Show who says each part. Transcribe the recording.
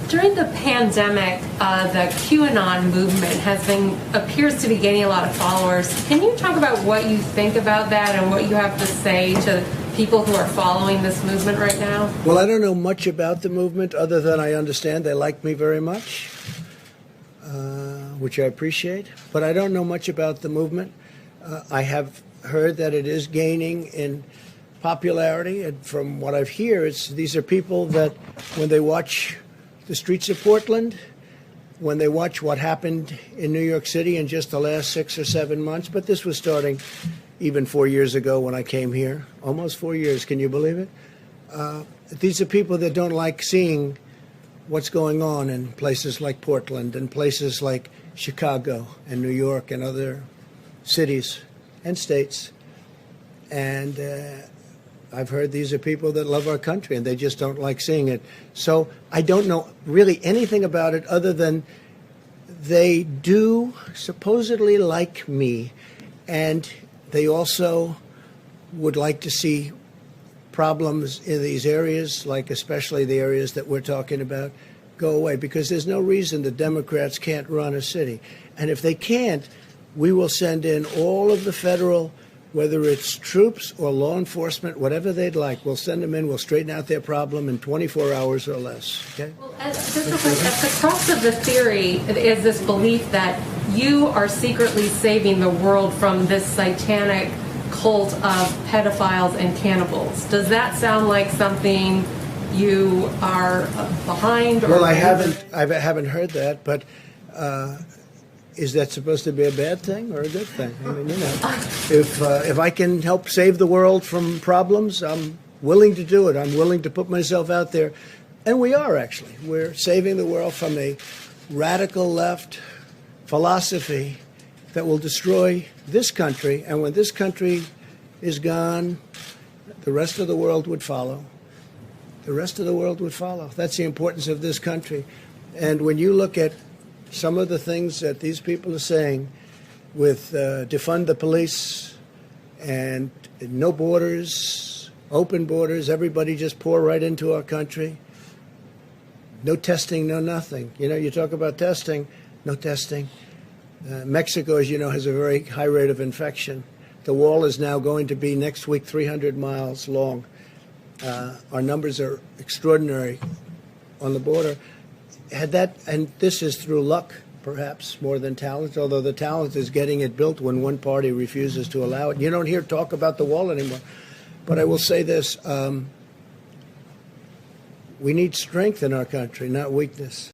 Speaker 1: During the pandemic, the QAnon movement appears to be gaining a lot of followers. Can you talk about what you think about that and what you have to say to people who are following this movement right now?
Speaker 2: Well, I don't know much about the movement other than I understand they like me very much, which I appreciate. But I don't know much about the movement. I have heard that it is gaining in popularity, and from what I've heard, these are people that when they watch the streets of Portland, when they watch what happened in New York City in just the last 6 or 7 months, but this was starting even 4 years ago when I came here, almost 4 years, can you believe it? These are people that don't like seeing what's going on in places like Portland and places like Chicago and New York and other cities and states. And I've heard these are people that love our country and they just don't like seeing it. So I don't know really anything about it other than they do supposedly like me, and they also would like to see problems in these areas, like especially the areas that we're talking about, go away, because there's no reason the Democrats can't run a city. And if they can't, we will send in all of the federal, whether it's troops or law enforcement, whatever they'd like, we'll send them in, we'll straighten out their problem in 24 hours or less. Okay?
Speaker 1: Well, at the crux of the theory is this belief that you are secretly saving the world from this satanic cult of pedophiles and cannibals. Does that sound like something you are behind? Or
Speaker 2: well, I haven't heard that, but is that supposed to be a bad thing or a good thing? I mean, you know, if I can help save the world from problems, I'm willing to do it. I'm willing to put myself out there, and we are actually. We're saving the world from a radical left philosophy that will destroy this country, and when this country is gone, the rest of the world would follow. The rest of the world would follow. That's the importance of this country. And when you look at some of the things that these people are saying with defund the police and no borders, open borders, everybody just pour right into our country, no testing, no nothing. You know, you talk about testing, no testing. Mexico, as you know, has a very high rate of infection. The wall is now going to be next week 300 miles long. Our numbers are extraordinary on the border. Had that, and this is through luck, perhaps, more than talent, although the talent is getting it built when one party refuses to allow it. You don't hear talk about the wall anymore. But I will say this, we need strength in our country, not weakness.